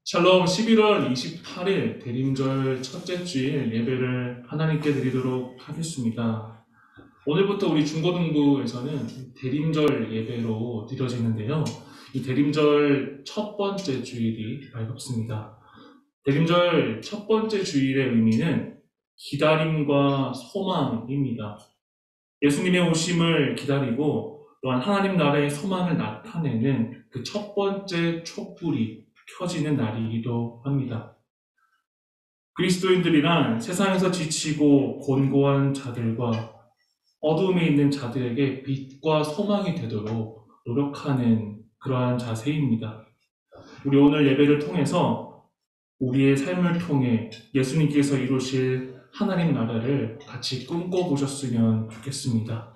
샬롬 11월 28일 대림절 첫째 주일 예배를 하나님께 드리도록 하겠습니다. 오늘부터 우리 중고등부에서는 대림절 예배로 드려지는데요. 이 대림절 첫 번째 주일이 밝았습니다. 대림절 첫 번째 주일의 의미는 기다림과 소망입니다. 예수님의 오심을 기다리고 또한 하나님 나라의 소망을 나타내는 그 첫 번째 촛불이 켜지는 날이기도 합니다. 그리스도인들이란 세상에서 지치고 곤고한 자들과 어둠에 있는 자들에게 빛과 소망이 되도록 노력하는 그러한 자세입니다. 우리 오늘 예배를 통해서 우리의 삶을 통해 예수님께서 이루실 하나님 나라를 같이 꿈꿔보셨으면 좋겠습니다.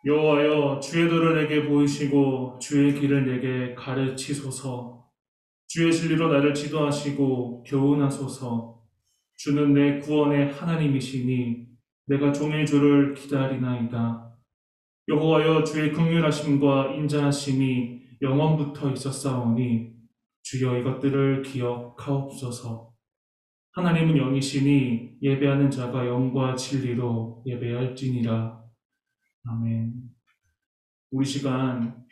여호와여, 주의 도를 내게 보이시고 주의 길을 내게 가르치소서. 주의 진리로 나를 지도하시고 교훈하소서. 주는 내 구원의 하나님이시니 내가 종일 주를 기다리나이다. 여호와여, 주의 긍휼하심과 인자하심이 영원부터 있었사오니 주여 이것들을 기억하옵소서. 하나님은 영이시니 예배하는 자가 영과 진리로 예배할지니라. 아멘. 우리 시간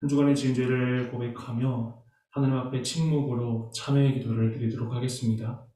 한 주간의 지은 죄를 고백하며 하나님 앞에 침묵으로 참회의 기도를 드리도록 하겠습니다.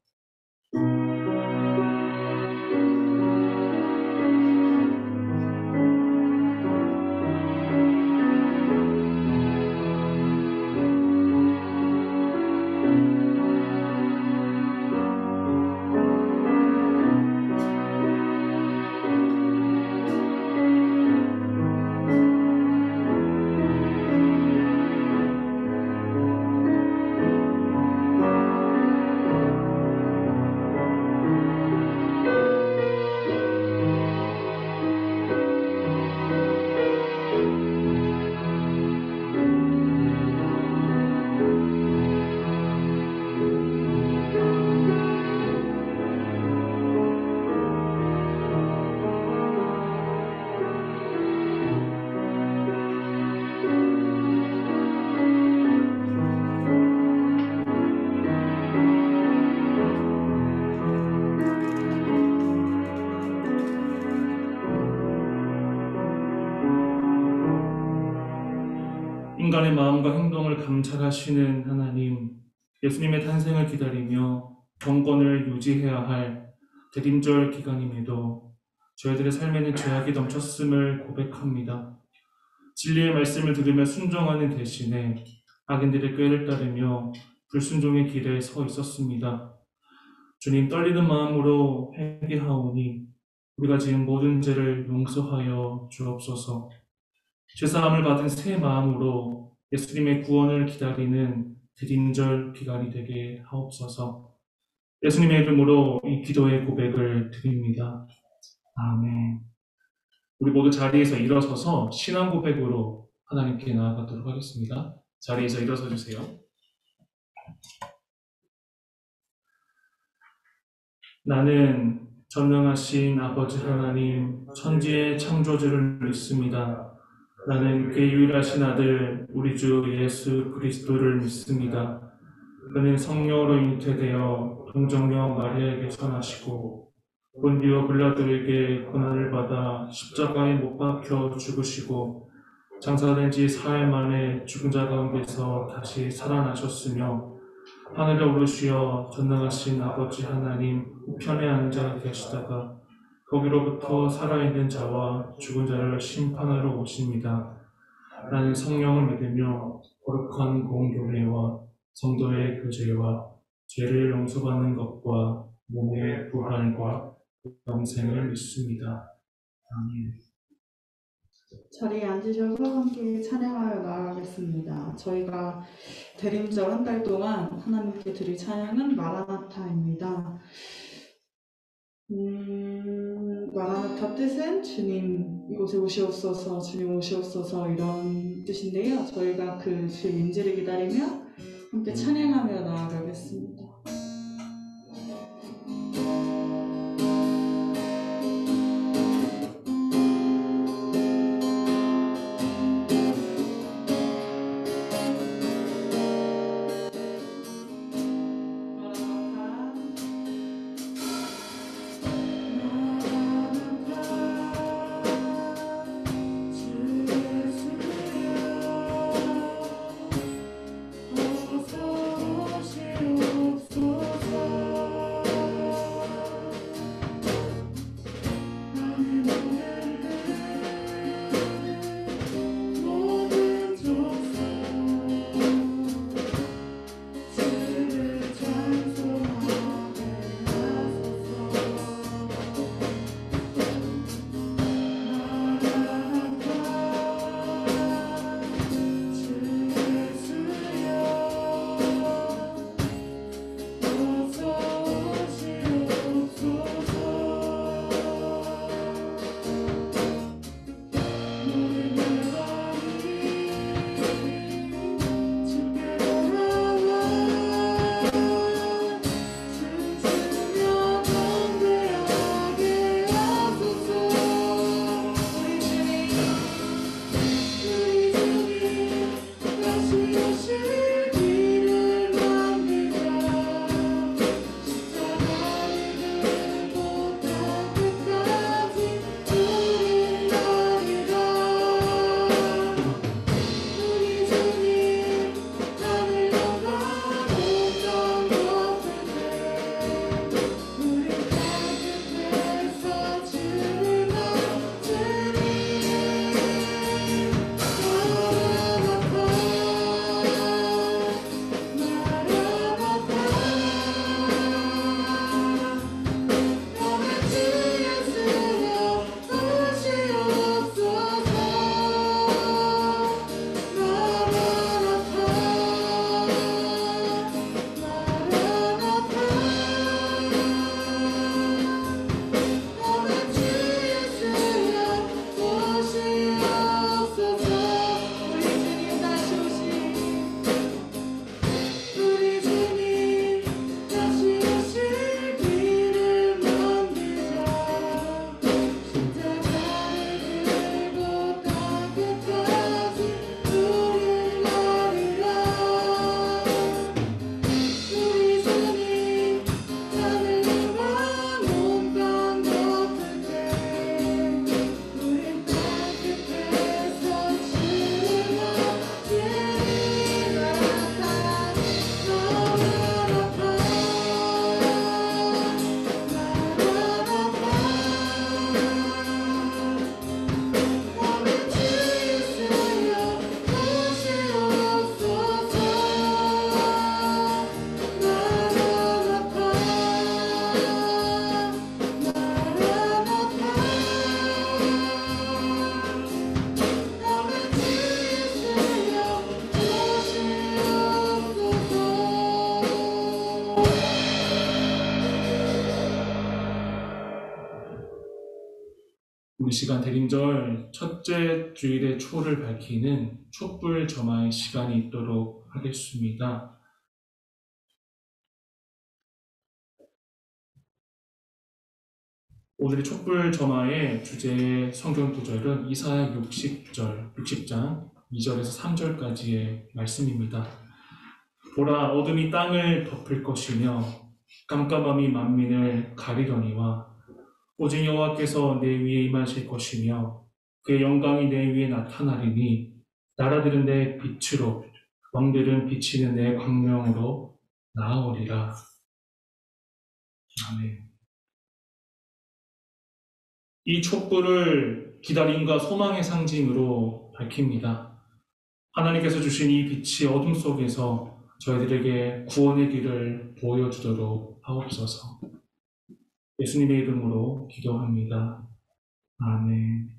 인간의 마음과 행동을 감찰하시는 하나님, 예수님의 탄생을 기다리며 경건을 유지해야 할 대림절 기간임에도 저희들의 삶에는 죄악이 넘쳤음을 고백합니다. 진리의 말씀을 들으며 순종하는 대신에 악인들의 꾀를 따르며 불순종의 길에 서 있었습니다. 주님, 떨리는 마음으로 회개하오니 우리가 지은 모든 죄를 용서하여 주옵소서. 죄사함을 받은 새 마음으로 예수님의 구원을 기다리는 대림절 기간이 되게 하옵소서. 예수님의 이름으로 이 기도의 고백을 드립니다. 아멘. 우리 모두 자리에서 일어서서 신앙 고백으로 하나님께 나아가도록 하겠습니다. 자리에서 일어서 주세요. 나는 전능하신 아버지 하나님, 천지의 창조주를 믿습니다. 나는 그의 유일하신 아들 우리 주 예수 그리스도를 믿습니다. 그는 성령으로 잉태되어 동정녀 마리아에게 전하시고 본디오 빌라도에게 고난을 받아 십자가에 못 박혀 죽으시고 장사된 지 사흘 만에 죽은 자 가운데서 다시 살아나셨으며 하늘에 오르시어 전능하신 아버지 하나님 우편에 앉아 계시다가 거기로부터 살아있는 자와 죽은 자를 심판하러 오십니다. 나는 성령을 믿으며 거룩한 공교회와 성도의 교제와 죄를 용서받는 것과 몸의 부활과 영생을 믿습니다. 아멘. 자리에 앉으셔서 함께 찬양하여 나아가겠습니다. 저희가 대림절 한 달 동안 하나님께 드릴 찬양은 마라나타입니다. 마라나타 뜻은 주님 이곳에 오시옵소서, 주님 오시옵소서 이런 뜻인데요. 저희가 그 주의 임재를 기다리며 함께 찬양하며 나아가겠습니다. 우리 시간 대림절 첫째 주일의 초를 밝히는 촛불 점화의 시간이 있도록 하겠습니다. 오늘의 촛불 점화의 주제 성경 구절은 이사야 60장 2절에서 3절까지의 말씀입니다. 보라, 어둠이 땅을 덮을 것이며 깜깜함이 만민을 가리려니와 오직 여호와께서 내 위에 임하실 것이며 그의 영광이 내 위에 나타나리니 나라들은 내 빛으로 왕들은 비치는 내 광명으로 나아오리라. 아멘. 이 촛불을 기다림과 소망의 상징으로 밝힙니다. 하나님께서 주신 이 빛이 어둠 속에서 저희들에게 구원의 길을 보여주도록 하옵소서. 예수님의 이름으로 기도합니다. 아멘.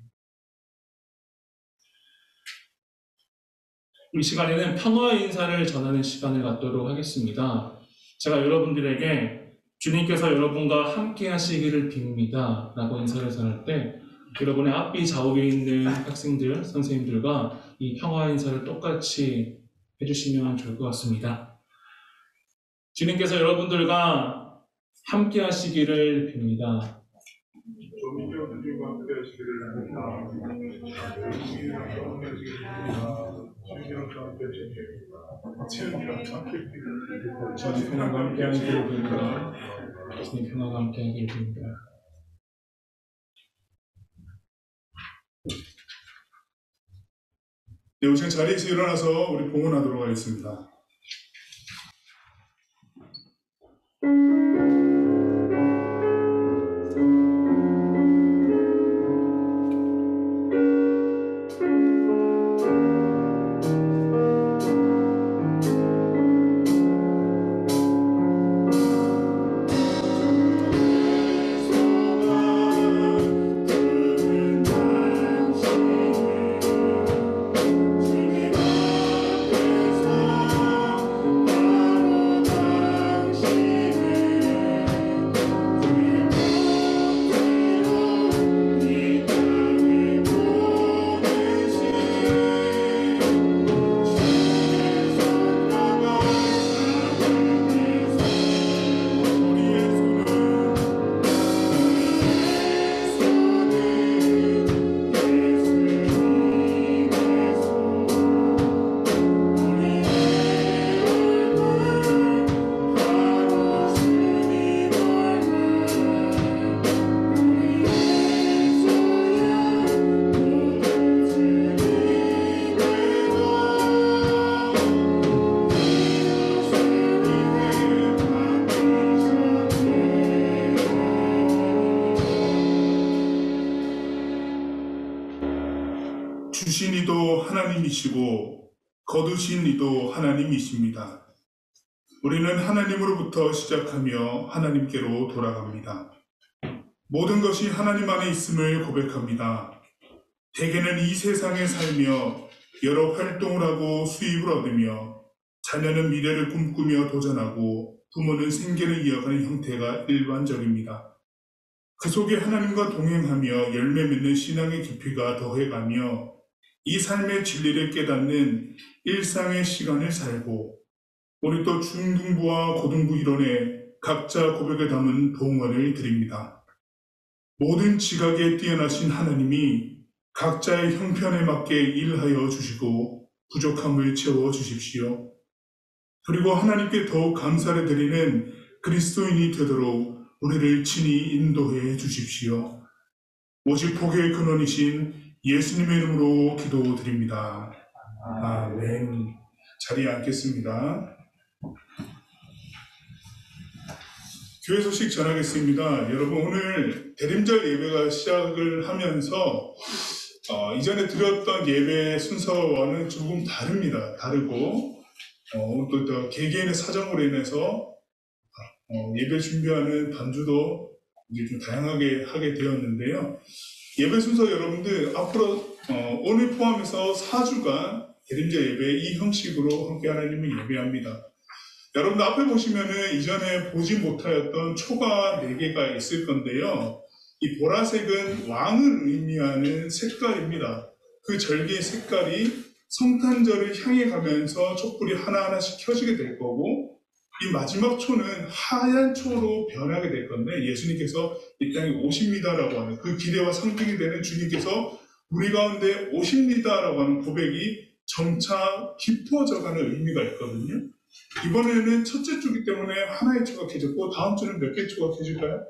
이 시간에는 평화의 인사를 전하는 시간을 갖도록 하겠습니다. 제가 여러분들에게 주님께서 여러분과 함께 하시기를 빕니다 라고 인사를 전할 때 여러분의 앞뒤 좌우에 있는 학생들, 선생님들과 이 평화의 인사를 똑같이 해주시면 좋을 것 같습니다. 주님께서 여러분들과 함께 하시기를 빕니다. 조민교수님과 함께 하시기를 주님 평화가 함께 하시기를 빕니다. 주님 평화가 함께 하기를 빕니다. 네, 우선 자리에서 일어나서 우리 봉헌하도록 하겠습니다. 주신 이도 하나님이시고 거두신 이도 하나님이십니다. 우리는 하나님으로부터 시작하며 하나님께로 돌아갑니다. 모든 것이 하나님 안에 있음을 고백합니다. 대개는 이 세상에 살며 여러 활동을 하고 수입을 얻으며 자녀는 미래를 꿈꾸며 도전하고 부모는 생계를 이어가는 형태가 일반적입니다. 그 속에 하나님과 동행하며 열매 맺는 신앙의 깊이가 더해가며 이 삶의 진리를 깨닫는 일상의 시간을 살고 우리 또 중등부와 고등부 일원에 각자 고백을 담은 봉헌을 드립니다. 모든 지각에 뛰어나신 하나님이 각자의 형편에 맞게 일하여 주시고 부족함을 채워 주십시오. 그리고 하나님께 더욱 감사를 드리는 그리스도인이 되도록 우리를 친히 인도해 주십시오. 오직 복의 근원이신 예수님의 이름으로 기도드립니다. 아멘. 자리에 앉겠습니다. 교회 소식 전하겠습니다. 여러분, 오늘 대림절 예배가 시작을 하면서 이전에 드렸던 예배 순서와는 조금 다릅니다. 다르고 또 개개인의 사정으로 인해서 예배 준비하는 반주도 이제 좀 다양하게 하게 되었는데요. 예배 순서 여러분들 앞으로 오늘 포함해서 4주간 대림절 예배 이 형식으로 함께 하나님을 예배합니다. 여러분들 앞에 보시면은 이전에 보지 못하였던 초가 4개가 있을 건데요. 이 보라색은 왕을 의미하는 색깔입니다. 그 절기의 색깔이 성탄절을 향해 가면서 촛불이 하나하나씩 켜지게 될 거고 이 마지막 초는 하얀 초로 변하게 될 건데 예수님께서 이 땅에 오십니다라고 하는 그 기대와 상징이 되는 주님께서 우리 가운데 오십니다라고 하는 고백이 점차 깊어져가는 의미가 있거든요. 이번에는 첫째 주기 때문에 하나의 초가 켜졌고 다음 주는 몇 개 초가 켜질까요?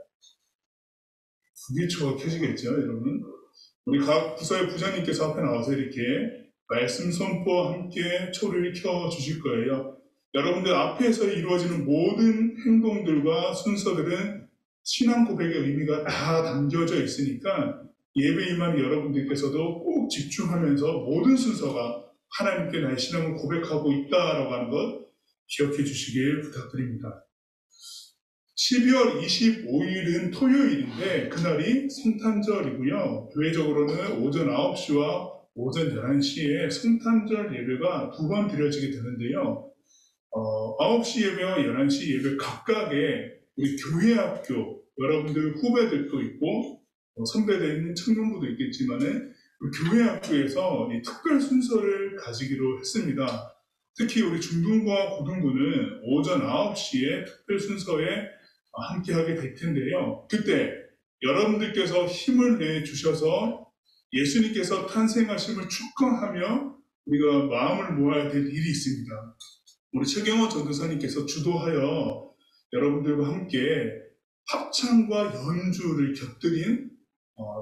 2개 초가 켜지겠죠, 여러분. 우리 각 부서의 부장님께서 앞에 나와서 이렇게 말씀 선포와 함께 초를 켜주실 거예요. 여러분들 앞에서 이루어지는 모든 행동들과 순서들은 신앙 고백의 의미가 다 담겨져 있으니까 예배 임하는 여러분들께서도 꼭 집중하면서 모든 순서가 하나님께 나의 신앙을 고백하고 있다라고 하는 것 기억해 주시길 부탁드립니다. 12월 25일은 토요일인데 그날이 성탄절이고요. 교회적으로는 오전 9시와 오전 11시에 성탄절 예배가 두 번 드려지게 되는데요. 9시 예배와 11시 예배 각각에 우리 교회 학교, 여러분들 후배들도 있고 선배되어 있는 청년부도 있겠지만은 우리 교회 학교에서 이 특별 순서를 가지기로 했습니다. 특히 우리 중등부와 고등부는 오전 9시에 특별 순서에 함께하게 될 텐데요. 그때 여러분들께서 힘을 내주셔서 예수님께서 탄생하심을 축하하며 우리가 마음을 모아야 될 일이 있습니다. 우리 최경호 전도사님께서 주도하여 여러분들과 함께 합창과 연주를 곁들인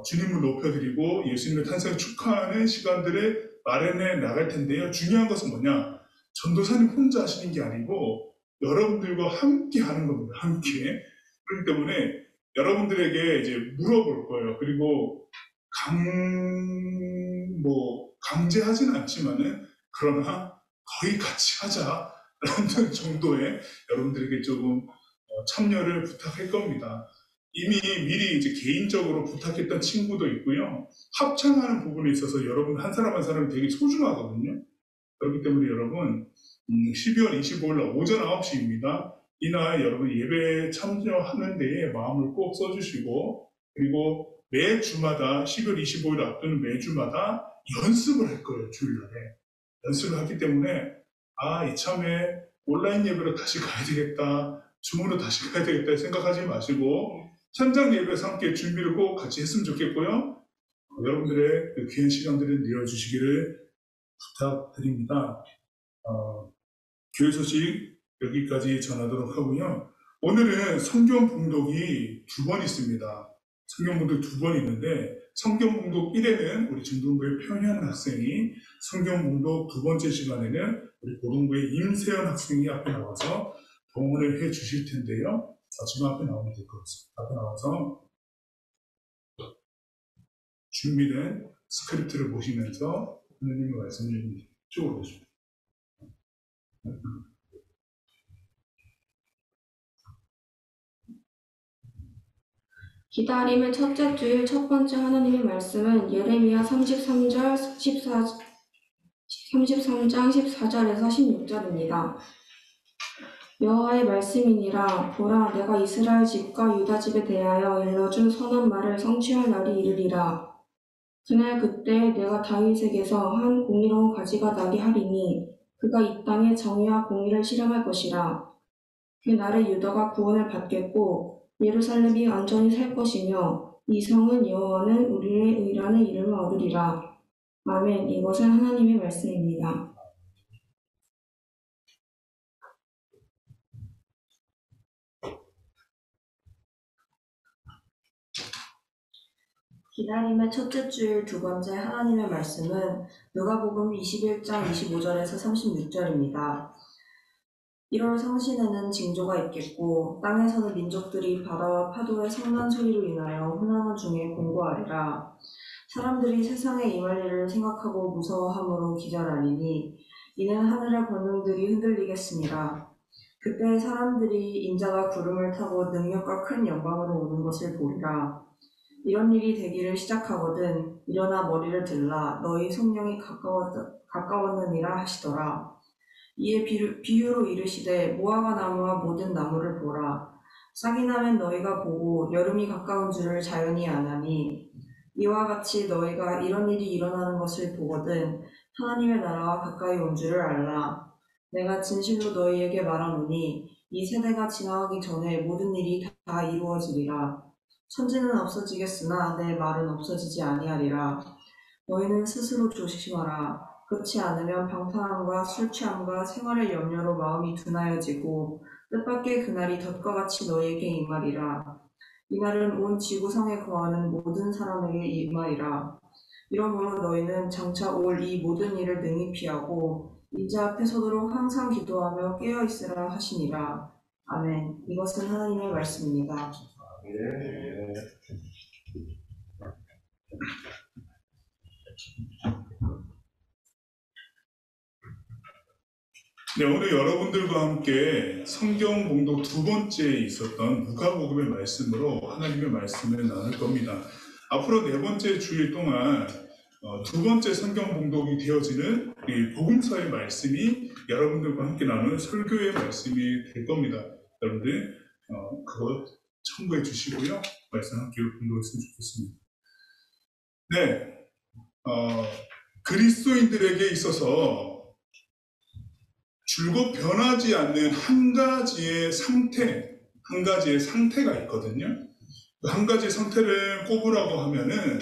주님을 높여드리고 예수님의 탄생을 축하하는 시간들을 마련해 나갈 텐데요. 중요한 것은 뭐냐? 전도사님 혼자 하시는 게 아니고 여러분들과 함께 하는 겁니다. 함께. 그렇기 때문에 여러분들에게 이제 물어볼 거예요. 그리고 강제하진 않지만은 그러나 거의 같이 하자라는 정도의 여러분들에게 조금 참여를 부탁할 겁니다. 이미 미리 이제 개인적으로 부탁했던 친구도 있고요. 합창하는 부분에 있어서 여러분 한 사람 한 사람이 되게 소중하거든요. 그렇기 때문에 여러분 12월 25일 날 오전 9시입니다. 이날 여러분 예배에 참여하는 데에 마음을 꼭 써주시고 그리고 매주마다 12월 25일 앞두는 매주마다 연습을 할 거예요. 주일날에. 연습을 하기 때문에 이참에 온라인 예배로 다시 가야 되겠다. 줌으로 다시 가야 되겠다 생각하지 마시고 현장 예배에서 함께 준비를 꼭 같이 했으면 좋겠고요. 여러분들의 그 귀한 시간들을 내어주시기를 부탁드립니다. 교회 소식 여기까지 전하도록 하고요. 오늘은 성경 봉독이 2번 있습니다. 성경 봉독 2번 있는데 성경 봉독 1에는 우리 중등부의 표현 학생이 성경 봉독 2번째 시간에는 우리 고등부의 임세연 학생이 앞에 나와서 동원을 해 주실 텐데요. 지금 앞에 나오면 될 것 같습니다. 앞에 나와서 준비된 스크립트를 보시면서 하나님의 말씀을 이쪽으로 보십니다. 기다림의 첫째 주일 첫 번째 하나님의 말씀은 예레미야 33장 14절에서 16절입니다. 여호와의 말씀이니라. 보라, 내가 이스라엘 집과 유다 집에 대하여 일러준 선한 말을 성취할 날이 이르리라. 그날 그때 내가 다윗에게서 한 공의로운 가지가 나게 하리니 그가 이 땅에 정의와 공의를 실행할 것이라. 그 날에 유다가 구원을 받겠고 예루살렘이 완전히 살 것이며 이 성은 여호와는 우리의 의라는 이름을 얻으리라. 아멘. 이것은 하나님의 말씀입니다. 기다림의 첫째 주일 두 번째 하나님의 말씀은 누가복음 21장 25절에서 36절입니다. 1월 성신에는 징조가 있겠고 땅에서는 민족들이 바다와 파도의 성난 소리로 인하여 hun하는 중에 공고하리라. 사람들이 세상에 임할 일을 생각하고 무서워함으로 기절하리니 이는 하늘의 권능들이 흔들리겠습니다. 그때 사람들이 인자가 구름을 타고 능력과 큰 영광으로 오는 것을 보리라. 이런 일이 되기를 시작하거든 일어나 머리를 들라 너희 속령이 가까웠느니라 하시더라. 이에 비유로 이르시되 무화과 나무와 모든 나무를 보라. 싹이 나면 너희가 보고 여름이 가까운 줄을 자연히 아나니 이와 같이 너희가 이런 일이 일어나는 것을 보거든 하나님의 나라가 가까이 온 줄을 알라. 내가 진실로 너희에게 말하노니 이 세대가 지나가기 전에 모든 일이 다 이루어지리라. 천지는 없어지겠으나 내 말은 없어지지 아니하리라. 너희는 스스로 조심하라. 그렇지 않으면 방탕함과 술취함과 생활의 염려로 마음이 둔하여지고 뜻밖의 그날이 덫과 같이 너희에게 임하리라. 이날은 온 지구상에 거하는 모든 사람에게 임하리라. 이러므로 너희는 장차 올 이 모든 일을 능히 피하고 인자 앞에 서도록 항상 기도하며 깨어있으라 하시니라. 아멘. 이것은 하나님의 말씀입니다. 네, 오늘 여러분들과 함께 성경 봉독 두 번째에 있었던 누가복음의 말씀으로 하나님의 말씀을 나눌 겁니다. 앞으로 네 번째 주일 동안 두 번째 성경 봉독이 되어지는 이 복음서의 말씀이 여러분들과 함께 나누는 설교의 말씀이 될 겁니다. 여러분들 그거 참고해 주시고요. 말씀 함께 공부했으면 좋겠습니다. 네, 그리스도인들에게 있어서 줄곧 변하지 않는 한 가지의 상태가 있거든요. 그 한 가지의 상태를 꼽으라고 하면은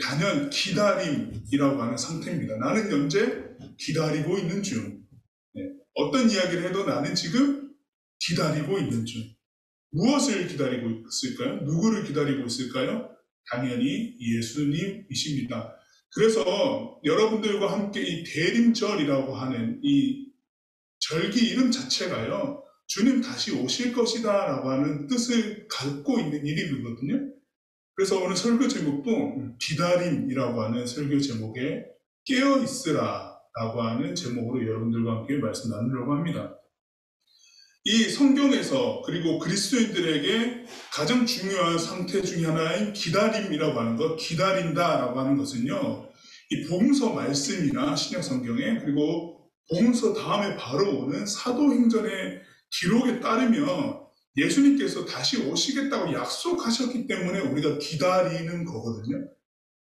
단연 기다림이라고 하는 상태입니다. 나는 현재 기다리고 있는 중. 어떤 이야기를 해도 나는 지금 기다리고 있는 중. 무엇을 기다리고 있을까요? 누구를 기다리고 있을까요? 당연히 예수님이십니다. 그래서 여러분들과 함께 이 대림절이라고 하는 이 절기 이름 자체가요, 주님 다시 오실 것이다 라고 하는 뜻을 갖고 있는 이름이거든요. 그래서 오늘 설교 제목도 기다림이라고 하는 설교 제목에 깨어있으라 라고 하는 제목으로 여러분들과 함께 말씀 나누려고 합니다. 이 성경에서 그리고 그리스도인들에게 가장 중요한 상태 중에 하나인 기다림이라고 하는 것, 기다린다라고 하는 것은요, 이 복음서 말씀이나 신약 성경에 그리고 복음서 다음에 바로 오는 사도행전의 기록에 따르면 예수님께서 다시 오시겠다고 약속하셨기 때문에 우리가 기다리는 거거든요.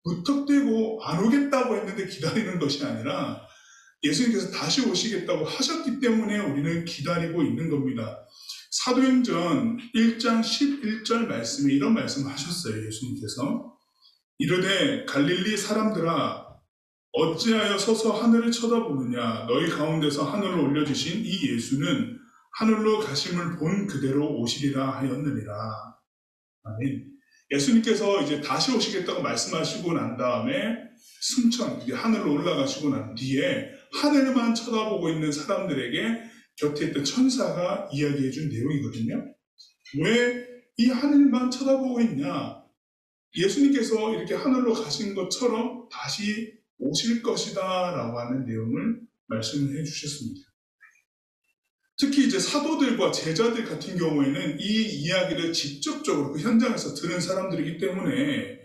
무턱대고 안 오겠다고 했는데 기다리는 것이 아니라 예수님께서 다시 오시겠다고 하셨기 때문에 우리는 기다리고 있는 겁니다. 사도행전 1장 11절 말씀에 이런 말씀을 하셨어요. 예수님께서 이르되 갈릴리 사람들아 어찌하여 서서 하늘을 쳐다보느냐 너희 가운데서 하늘로 올려주신 이 예수는 하늘로 가심을 본 그대로 오시리라 하였느니라. 아멘. 예수님께서 이제 다시 오시겠다고 말씀하시고 난 다음에 승천, 하늘로 올라가시고 난 뒤에 하늘만 쳐다보고 있는 사람들에게 곁에 있던 천사가 이야기해 준 내용이거든요. 왜 이 하늘만 쳐다보고 있냐? 예수님께서 이렇게 하늘로 가신 것처럼 다시 오실 것이다 라고 하는 내용을 말씀을 해주셨습니다. 특히 이제 사도들과 제자들 같은 경우에는 이 이야기를 직접적으로 그 현장에서 들은 사람들이기 때문에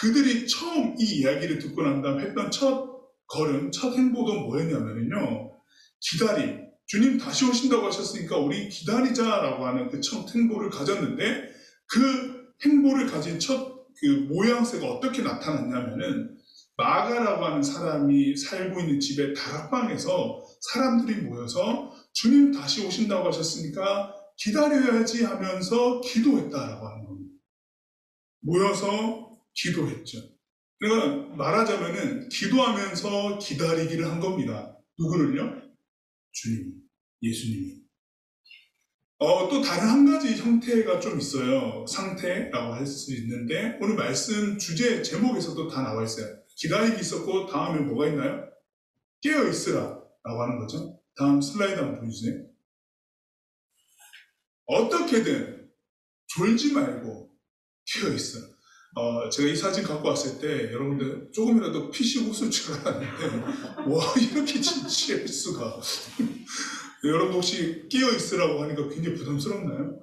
그들이 처음 이 이야기를 듣고 난 다음 했던 첫 걸음, 첫 행보도 뭐였냐면요, 기다림. 주님 다시 오신다고 하셨으니까 우리 기다리자라고 하는 그 첫 행보를 가졌는데 그 행보를 가진 첫 그 모양새가 어떻게 나타났냐면은 마가라고 하는 사람이 살고 있는 집의 다락방에서 사람들이 모여서 주님 다시 오신다고 하셨으니까 기다려야지 하면서 기도했다라고 하는 겁니다. 모여서 기도했죠. 그러니까 말하자면은 기도하면서 기다리기를 한 겁니다. 누구를요? 주님, 예수님이. 또 다른 한 가지 형태가 좀 있어요. 상태라고 할 수 있는데 오늘 말씀 주제 제목에서도 다 나와 있어요. 기다리기 있었고 다음에 뭐가 있나요? 깨어있으라 라고 하는 거죠. 다음 슬라이드 한번 보여주세요. 어떻게든 졸지 말고 깨어있어. 제가 이 사진 갖고 왔을 때 여러분들 조금이라도 피식 웃을 줄 알았는데 와 이렇게 진지할 수가. 여러분 혹시 깨어있으라고 하니까 굉장히 부담스럽나요?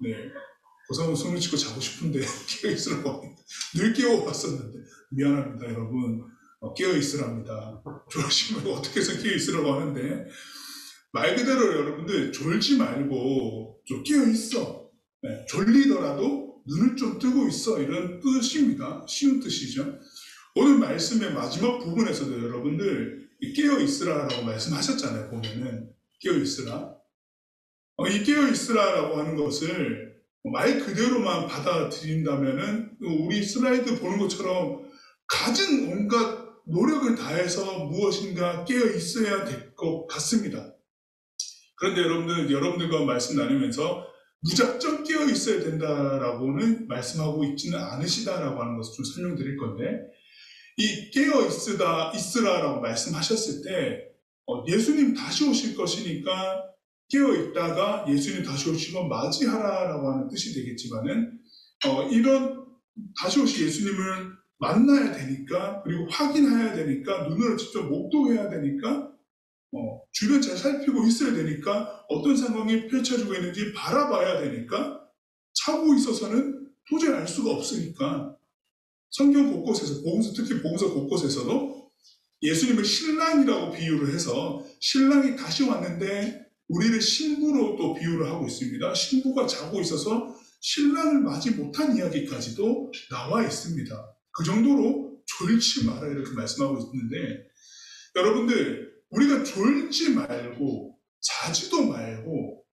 네. 고사는 숨을 쉬고 자고 싶은데 깨어있으라고 하니까 늘 깨워왔었는데 미안합니다 여러분. 깨어있으랍니다. 졸지 말고 어떻게 해서 깨어있으라고 하는데 말 그대로 여러분들 졸지 말고 좀 깨어있어. 네. 졸리더라도 눈을 좀 뜨고 있어 이런 뜻입니다. 쉬운 뜻이죠. 오늘 말씀의 마지막 부분에서도 여러분들 깨어있으라라고 말씀하셨잖아요. 보면은 깨어있으라. 이 깨어있으라라고 하는 것을 말 그대로만 받아들인다면은 우리 슬라이드 보는 것처럼 가진 온갖 노력을 다해서 무엇인가 깨어있어야 될 것 같습니다. 그런데 여러분들과 말씀 나누면서 무작정 깨어있어야 된다라고는 말씀하고 있지는 않으시다라고 하는 것을 좀 설명드릴 건데 이 깨어있으라라고 말씀하셨을 때 예수님 다시 오실 것이니까 깨어있다가 예수님 다시 오시면 맞이하라라고 하는 뜻이 되겠지만은 이런 다시 오실 예수님을 만나야 되니까 그리고 확인해야 되니까 눈으로 직접 목도해야 되니까 주변 잘 살피고 있어야 되니까 어떤 상황이 펼쳐지고 있는지 바라봐야 되니까 자고 있어서는 도저히 알 수가 없으니까 성경 곳곳에서 특히 복음서 곳곳에서도 예수님을 신랑이라고 비유를 해서 신랑이 다시 왔는데 우리를 신부로 또 비유를 하고 있습니다. 신부가 자고 있어서 신랑을 맞이 못한 이야기까지도 나와 있습니다. 그 정도로 졸지 마라 이렇게 말씀하고 있는데 여러분들 우리가 졸지 말고 자지도 말고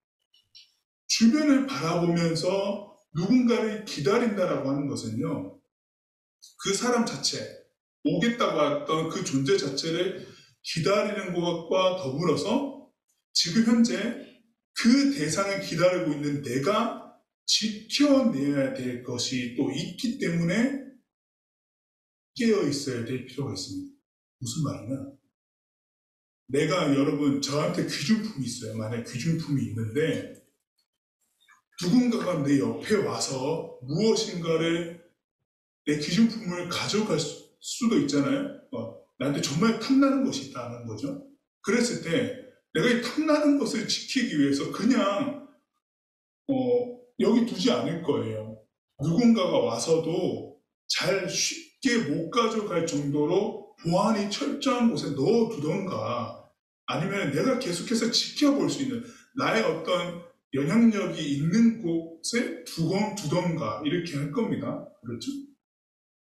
주변을 바라보면서 누군가를 기다린다라고 하는 것은요. 그 사람 자체, 오겠다고 했던 그 존재 자체를 기다리는 것과 더불어서 지금 현재 그 대상을 기다리고 있는 내가 지켜내야 될 것이 또 있기 때문에 깨어 있어야 될 필요가 있습니다. 무슨 말이냐? 내가 여러분 저한테 귀중품이 있어요. 만약 귀중품이 있는데 누군가가 내 옆에 와서 무엇인가를 내 귀중품을 가져갈 수도 있잖아요. 나한테 정말 탐나는 것이 있다는 거죠. 그랬을 때 내가 이 탐나는 것을 지키기 위해서 그냥 여기 두지 않을 거예요. 누군가가 와서도 잘 쉽게 못 가져갈 정도로 보안이 철저한 곳에 넣어두던가 아니면 내가 계속해서 지켜볼 수 있는 나의 어떤 영향력이 있는 곳에 두던가 이렇게 할 겁니다. 그렇죠?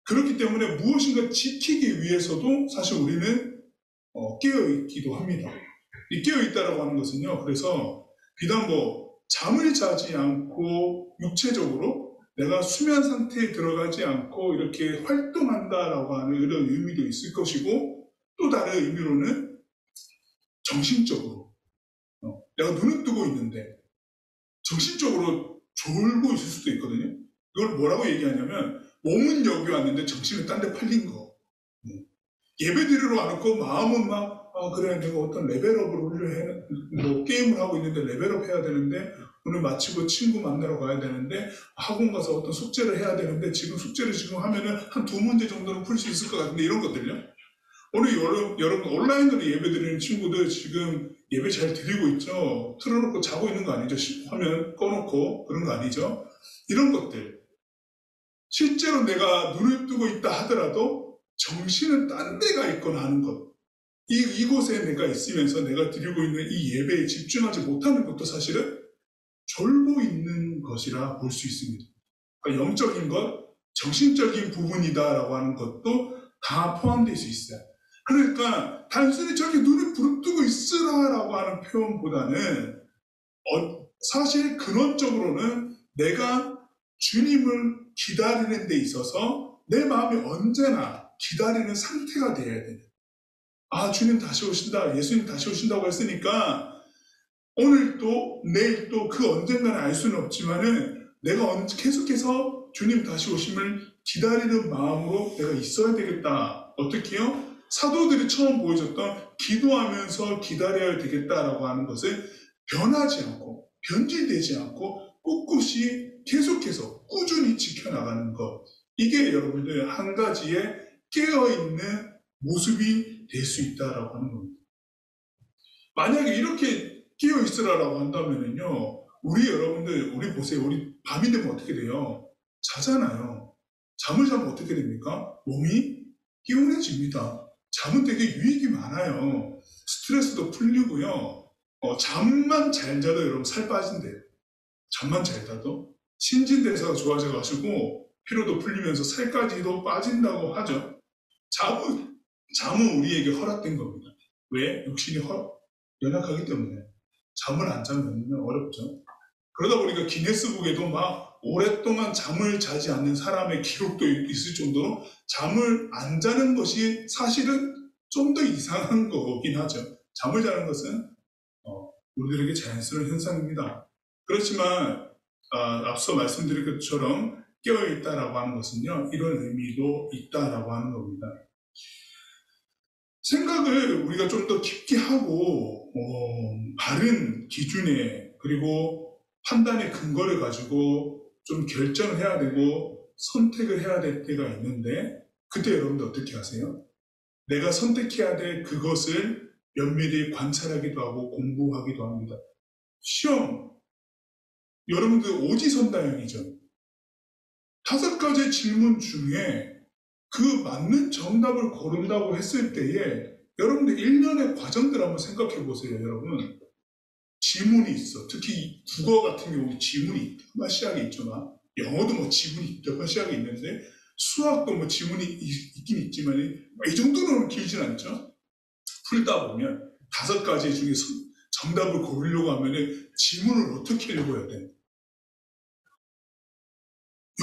그렇기 때문에 무엇인가 지키기 위해서도 사실 우리는 깨어있기도 합니다. 이 깨어있다라고 하는 것은요. 그래서 비단 잠을 자지 않고 육체적으로 내가 수면 상태에 들어가지 않고 이렇게 활동한다라고 하는 이런 의미도 있을 것이고 또 다른 의미로는 정신적으로 내가 눈을 뜨고 있는데 정신적으로 졸고 있을 수도 있거든요. 이걸 뭐라고 얘기하냐면 몸은 여기 왔는데 정신은 딴 데 팔린 거. 예배 드리러 와놓고 마음은 그래 내가 어떤 레벨업을 게임을 하고 있는데 레벨업 해야 되는데 오늘 마치고 친구 만나러 가야 되는데 학원 가서 어떤 숙제를 해야 되는데 숙제를 하면은 한 2문제 정도는 풀 수 있을 것 같은데 이런 것들요. 오늘 여러분 온라인으로 예배 드리는 친구들 지금 예배 잘 드리고 있죠? 틀어놓고 자고 있는 거 아니죠? 화면 꺼놓고 그런 거 아니죠? 이런 것들. 실제로 내가 눈을 뜨고 있다 하더라도 정신은 딴 데가 있거나 하는 것. 이곳에 내가 있으면서 내가 드리고 있는 이 예배에 집중하지 못하는 것도 사실은 졸고 있는 것이라 볼 수 있습니다. 그러니까 영적인 것, 정신적인 부분이다라고 하는 것도 다 포함될 수 있어요. 그러니까 단순히 저기 눈을 부릅뜨고 있으라라고 하는 표현보다는 사실 근원적으로는 내가 주님을 기다리는 데 있어서 내 마음이 언제나 기다리는 상태가 되어야 돼요. 주님 다시 오신다, 예수님 다시 오신다고 했으니까 오늘 또 내일 또 그 언젠가는 알 수는 없지만은 내가 계속해서 주님 다시 오심을 기다리는 마음으로 내가 있어야 되겠다. 어떻게요? 사도들이 처음 보여줬던 기도하면서 기다려야 되겠다라고 하는 것을 변하지 않고 변질되지 않고 꿋꿋이 계속해서 꾸준히 지켜나가는 것. 이게 여러분들 한 가지의 깨어있는 모습이 될 수 있다라고 하는 겁니다. 만약에 이렇게 깨어있으라라고 한다면요, 우리 보세요. 우리 밤이 되면 어떻게 돼요? 자잖아요. 잠을 자면 어떻게 됩니까? 몸이 개운해집니다. 잠은 되게 유익이 많아요. 스트레스도 풀리고요. 잠만 잘 자도 여러분 살 빠진대요. 잠만 잘 자도 신진대사가 좋아져가지고 피로도 풀리면서 살까지도 빠진다고 하죠. 잠은 우리에게 허락된 겁니다. 왜? 육신이 연약하기 때문에. 잠을 안 자면 어렵죠. 그러다 보니까 기네스북에도 오랫동안 잠을 자지 않는 사람의 기록도 있을 정도로 잠을 안 자는 것이 사실은 좀 더 이상한 거긴 하죠. 잠을 자는 것은 우리들에게 자연스러운 현상입니다. 그렇지만 앞서 말씀드린 것처럼 깨어있다라고 하는 것은요, 이런 의미도 있다라고 하는 겁니다. 생각을 우리가 좀 더 깊게 하고 바른 기준에 그리고 판단의 근거를 가지고 좀 결정을 해야 되고 선택을 해야 될 때가 있는데 그때 여러분들 어떻게 하세요? 내가 선택해야 될 그것을 면밀히 관찰하기도 하고 공부하기도 합니다. 시험, 여러분들 오지선다형이죠. 5가지 질문 중에 그 맞는 정답을 고른다고 했을 때에 여러분들 1년의 과정들 한번 생각해 보세요. 여러분, 지문이 있어. 특히 국어 같은 경우 지문이 몇 시학이 있지만, 영어도 뭐 지문이 몇 시학이 있는데, 수학도 뭐 지문이 있긴 있지만 이 정도로는 길진 않죠. 풀다 보면 5가지 중에서 정답을 고르려고 하면 지문을 어떻게 읽어야 돼?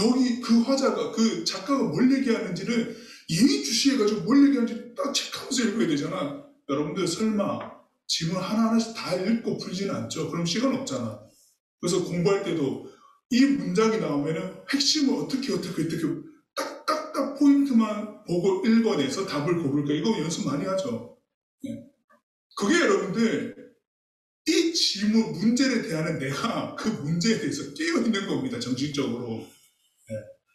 여기 그 화자가, 그 작가가 뭘 얘기하는지를 예의주시해가지고 뭘 얘기하는지 딱 체크하면서 읽어야 되잖아. 여러분들 설마 지문 하나하나씩 다 읽고 풀지는 않죠. 그럼 시간 없잖아. 그래서 공부할 때도 이 문장이 나오면은 핵심을 어떻게 딱딱딱 포인트만 보고 읽어내서 답을 고를까. 이거 연습 많이 하죠. 그게 여러분들 이 지문 문제를 대하는 내가 그 문제에 대해서 깨어있는 겁니다. 정신적으로.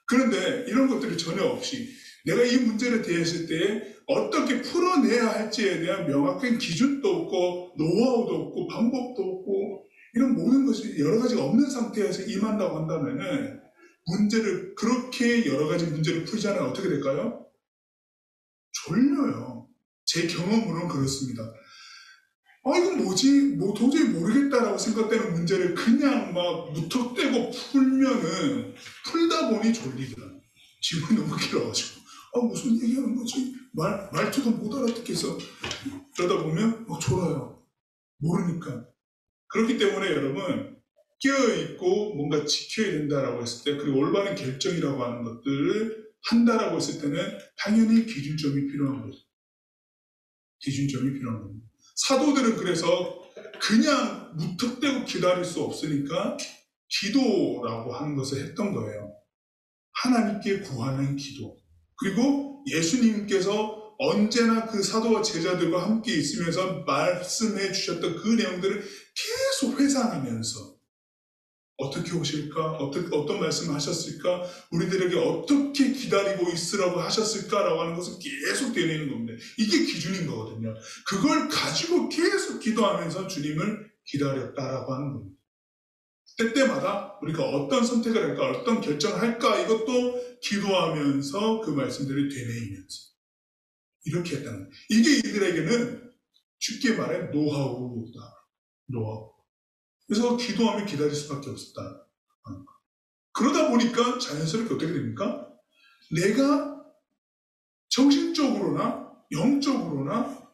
그런데 이런 것들이 전혀 없이 내가 이 문제를 대했을 때 어떻게 풀어내야 할지에 대한 명확한 기준도 없고 노하우도 없고 방법도 없고 이런 모든 것이 여러 가지가 없는 상태에서 임한다고 한다면은 문제를 그렇게 여러 가지 문제를 풀지 않으면 어떻게 될까요? 졸려요. 제 경험으로는 그렇습니다. 이건 뭐지? 뭐 도저히 모르겠다라고 생각되는 문제를 그냥 막 무턱대고 풀면은 풀다 보니 졸리더라. 지문이 너무 길어가지고 무슨 얘기하는 거지? 말투도 못 알아듣겠어. 그러다 보면 졸아요. 모르니까. 그렇기 때문에 여러분 깨어있고 뭔가 지켜야 된다라고 했을 때 그리고 올바른 결정이라고 하는 것들을 한다라고 했을 때는 당연히 기준점이 필요한 거죠. 기준점이 필요한 겁니다. 사도들은 그래서 그냥 무턱대고 기다릴 수 없으니까 기도라고 하는 것을 했던 거예요. 하나님께 구하는 기도. 그리고 예수님께서 언제나 그 사도와 제자들과 함께 있으면서 말씀해 주셨던 그 내용들을 계속 회상하면서 어떻게 오실까? 어떤 말씀을 하셨을까? 우리들에게 어떻게 기다리고 있으라고 하셨을까라고 하는 것을 계속 되뇌는 겁니다. 이게 기준인 거거든요. 그걸 가지고 계속 기도하면서 주님을 기다렸다라고 하는 겁니다. 때때마다 우리가 어떤 선택을 할까, 어떤 결정을 할까 이것도 기도하면서 그 말씀들을 되뇌이면서 이렇게 했다는 거예요. 이게 이들에게는 쉽게 말해 노하우다. 노하우. 그래서 기도하면 기다릴 수밖에 없었다. 그러다 보니까 자연스럽게 어떻게 됩니까? 내가 정신적으로나 영적으로나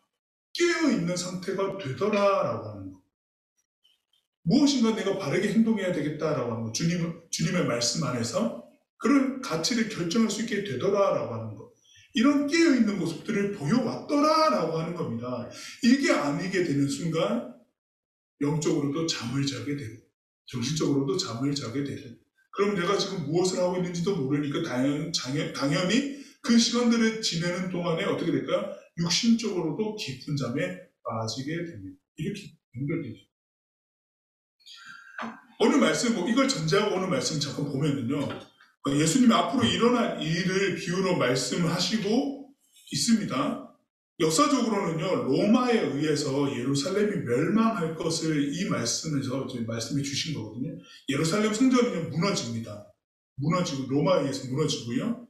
깨어있는 상태가 되더라라고 하는 거. 무엇인가 내가 바르게 행동해야 되겠다라고 하는 거. 주님의 말씀 안에서 그런 가치를 결정할 수 있게 되더라라고 하는 거. 이런 깨어있는 모습들을 보여왔더라라고 하는 겁니다. 이게 아니게 되는 순간 영적으로도 잠을 자게 되고 정신적으로도 잠을 자게 되고 그럼 내가 지금 무엇을 하고 있는지도 모르니까 당연히 그 시간들을 지내는 동안에 어떻게 될까요? 육신적으로도 깊은 잠에 빠지게 됩니다. 이렇게 연결되죠. 오늘 말씀, 이걸 전제하고 오늘 말씀 잠깐 보면은요, 예수님이 앞으로 일어날 일을 비유로 말씀을 하시고 있습니다. 역사적으로는요, 로마에 의해서 예루살렘이 멸망할 것을 이 말씀에서 이제 말씀해 주신 거거든요. 예루살렘 성전이 무너집니다. 무너지고, 로마에 의해서 무너지고요.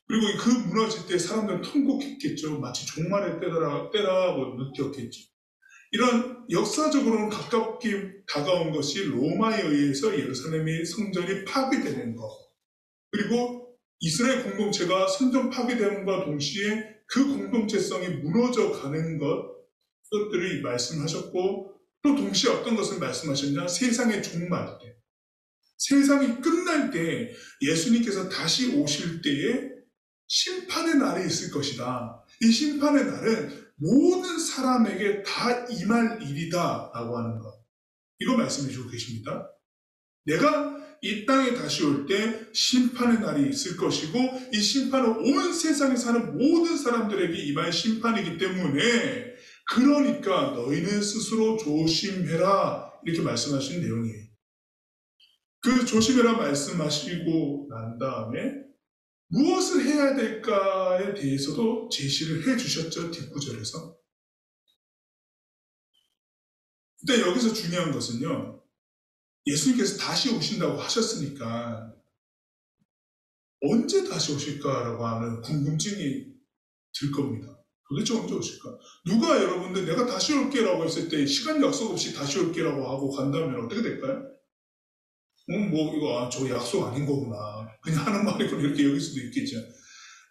그리고 그 무너질 때 사람들은 통곡했겠죠. 마치 종말의 때라고 느꼈겠죠. 이런 역사적으로는 가깝게 다가온 것이 로마에 의해서 예루살렘의 성전이 파괴되는 것. 그리고 이스라엘 공동체가 성전 파괴됨과 동시에 그 공동체성이 무너져 가는 것들을 말씀하셨고 또 동시에 어떤 것을 말씀하셨냐? 세상의 종말 때. 세상이 끝날 때 예수님께서 다시 오실 때에 심판의 날이 있을 것이다. 이 심판의 날은 모든 사람에게 다 임할 일이다 라고 하는 것. 이거 말씀해 주고 계십니다. 내가 이 땅에 다시 올 때 심판의 날이 있을 것이고 이 심판은 온 세상에 사는 모든 사람들에게 임할 심판이기 때문에 그러니까 너희는 스스로 조심해라 이렇게 말씀하신 내용이에요. 그 조심해라 말씀하시고 난 다음에 무엇을 해야 될까에 대해서도 제시를 해 주셨죠. 뒷구절에서. 일단 여기서 중요한 것은요. 예수님께서 다시 오신다고 하셨으니까 언제 다시 오실까라고 하는 궁금증이 들 겁니다. 도대체 언제 오실까? 누가 여러분들 내가 다시 올게라고 했을 때 시간 약속 없이 다시 올게라고 하고 간다면 어떻게 될까요? 뭐 이거 저 약속 아닌 거구나. 그냥 하는 말이구나 이렇게 여길 수도 있겠죠.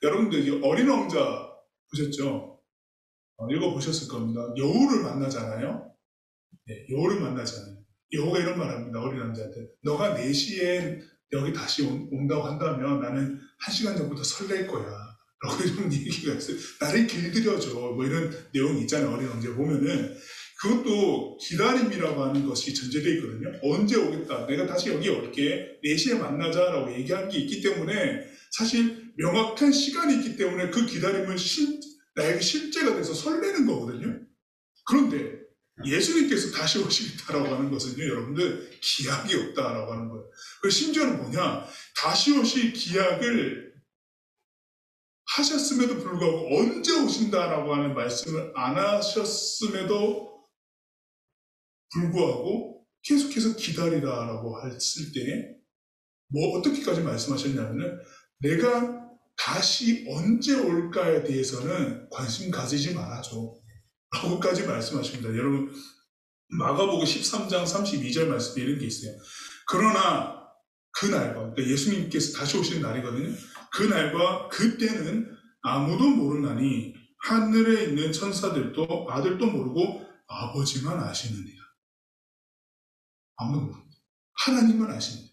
여러분들 이 어린 왕자 보셨죠? 읽어보셨을 겁니다. 여우를 만나잖아요. 네, 여우를 만나잖아요. 여우가 이런 말 합니다. 어린 왕자한테. 너가 4시에 여기 다시 온다고 한다면 나는 1시간 전부터 설렐 거야. 라고 이런 얘기가 있어요. 나를 길들여줘. 뭐 이런 내용이 있잖아요. 어린 왕자 보면은. 그것도 기다림이라고 하는 것이 전제되어 있거든요. 언제 오겠다. 내가 다시 여기 올게. 4시에 만나자라고 얘기한 게 있기 때문에 사실 명확한 시간이 있기 때문에 그 기다림은 나에게 실제가 돼서 설레는 거거든요. 그런데 예수님께서 다시 오시겠다라고 하는 것은요, 여러분들 기약이 없다라고 하는 거예요. 그리고 심지어는 뭐냐, 다시 오실 기약을 하셨음에도 불구하고 언제 오신다라고 하는 말씀을 안 하셨음에도 불구하고 계속해서 기다리라라고 했을 때 뭐 어떻게까지 말씀하셨냐면은 내가 다시 언제 올까에 대해서는 관심 가지지 말아줘 라고까지 말씀하십니다. 여러분 마가복음 13장 32절 말씀에 이런 게 있어요. 그러나 그날과 그러니까 예수님께서 다시 오시는 날이거든요. 그날과 그때는 아무도 모르나니 하늘에 있는 천사들도 아들도 모르고 아버지만 아시느니라. 아무도 모릅니다. 하나님만 아십니다.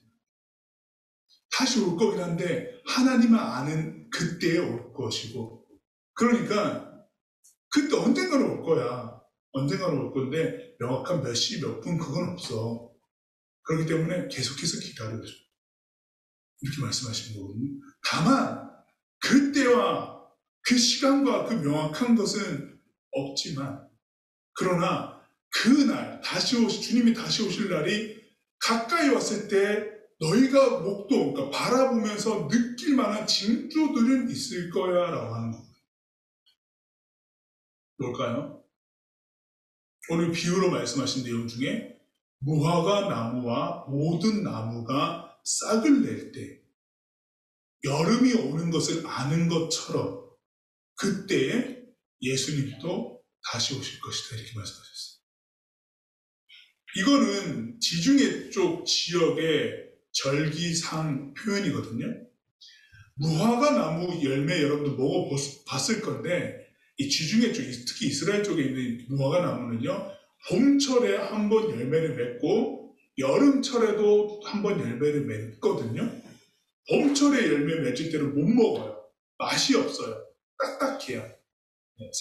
다시 올 거긴 한데 하나님만 아는 그때에 올 것이고 그러니까 그때 언젠가는 올 거야. 언젠가는 올 건데 명확한 몇 시, 몇 분 그건 없어. 그렇기 때문에 계속해서 기다려줘. 이렇게 말씀하시는 거거든요. 다만 그때와 그 시간과 그 명확한 것은 없지만 그러나 그날 주님이 다시 오실 날이 가까이 왔을 때 너희가 그러니까 바라보면서 느낄 만한 징조들은 있을 거야 라고 하는 겁니다. 뭘까요? 오늘 비유로 말씀하신 내용 중에 무화과 나무와 모든 나무가 싹을 낼 때 여름이 오는 것을 아는 것처럼 그때에 예수님도 다시 오실 것이다 이렇게 말씀하셨어요. 이거는 지중해 쪽 지역의 절기상 표현이거든요. 무화과 나무 열매 여러분들 먹어봤을 건데 이 지중해 쪽, 특히 이스라엘 쪽에 있는 무화과 나무는요. 봄철에 한 번 열매를 맺고 여름철에도 한 번 열매를 맺거든요. 봄철에 열매 맺을 때는 못 먹어요. 맛이 없어요. 딱딱해요.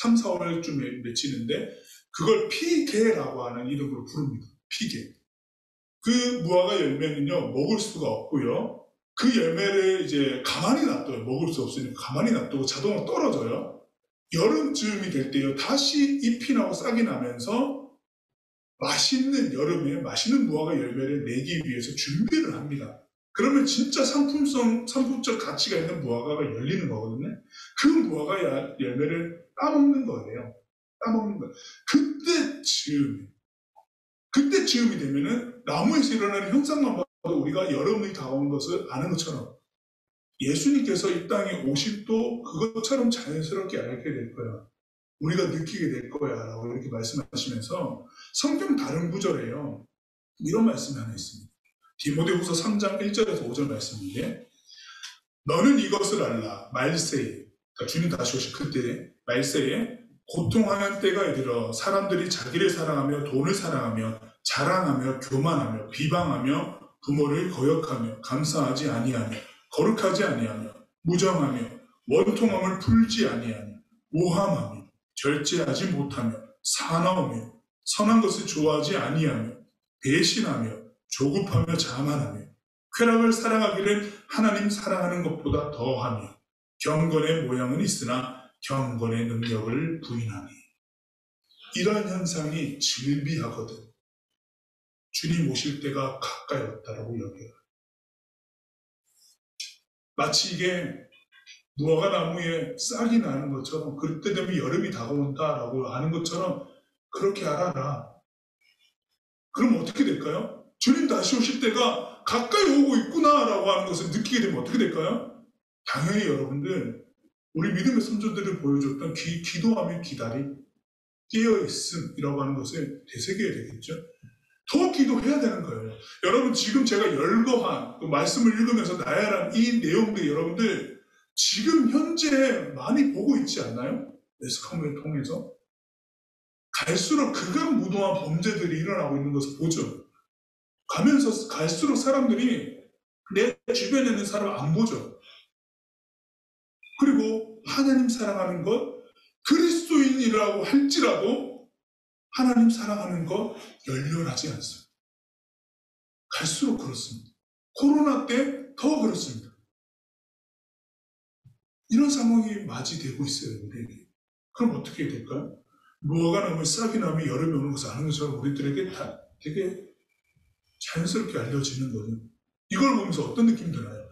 3, 4월쯤에 맺히는데 그걸 피게라고 하는 이름으로 부릅니다. 피게. 그 무화과 열매는요. 먹을 수가 없고요. 그 열매를 이제 가만히 놔둬요. 먹을 수 없으니까 가만히 놔두고 자동으로 떨어져요. 여름쯤이 될 때요. 다시 잎이 나고 싹이 나면서 맛있는 여름에 맛있는 무화과 열매를 내기 위해서 준비를 합니다. 그러면 진짜 상품적 가치가 있는 무화과가 열리는 거거든요. 그 무화과 열매를 따먹는 거예요. 따먹는 거예요. 그때쯤이 되면은 나무에서 일어나는 현상만 봐도 우리가 여름이 다가온 것을 아는 것처럼 예수님께서 이 땅에 오심도 그것처럼 자연스럽게 알게 될 거야. 우리가 느끼게 될 거야. 라고 이렇게 말씀하시면서 성경 다른 구절에요. 이런 말씀이 하나 있습니다. 디모데후서 3장 1절에서 5절 말씀인데 너는 이것을 알라. 말세에 그러니까 주님 다시 오실 그때 말세에 고통하는 때가 이르러 사람들이 자기를 사랑하며 돈을 사랑하며 자랑하며 교만하며 비방하며 부모를 거역하며 감사하지 아니하며 거룩하지 아니하며 무정하며 원통함을 풀지 아니하며 모함하며 절제하지 못하며 사나우며 선한 것을 좋아하지 아니하며 배신하며 조급하며 자만하며 쾌락을 사랑하기를 하나님 사랑하는 것보다 더하며 경건의 모양은 있으나 경건의 능력을 부인하니 이러한 현상이 즐비하거든 주님 오실 때가 가까이 왔다라고 여겨요. 마치 이게 무화과 나무에 싹이 나는 것처럼 그때 되면 여름이 다가온다라고 하는 것처럼 그렇게 알아라. 그럼 어떻게 될까요? 주님 다시 오실 때가 가까이 오고 있구나라고 하는 것을 느끼게 되면 어떻게 될까요? 당연히 여러분들 우리 믿음의 선조들이 보여줬던 기도하며 기다림, 깨어있음이라고 하는 것을 되새겨야 되겠죠. 더 기도해야 되는 거예요. 여러분 지금 제가 열거한 그 말씀을 읽으면서 나열한 이 내용들 여러분들 지금 현재 많이 보고 있지 않나요? 매스컴을 통해서 갈수록 극악무도한 범죄들이 일어나고 있는 것을 보죠. 가면서 갈수록 사람들이 내 주변에 있는 사람 안 보죠. 그리고 하나님 사랑하는 것, 그리스도인이라고 할지라도 하나님 사랑하는 것 열렬하지 않습니다. 갈수록 그렇습니다. 코로나 때 더 그렇습니다. 이런 상황이 맞이되고 있어요, 우리에게. 그럼 어떻게 될까요? 무화과 나무에 싹이 나면 여름이 오는 것을 아는 것처럼 우리들에게 다 되게 자연스럽게 알려지는 거예요. 이걸 보면서 어떤 느낌이 드나요?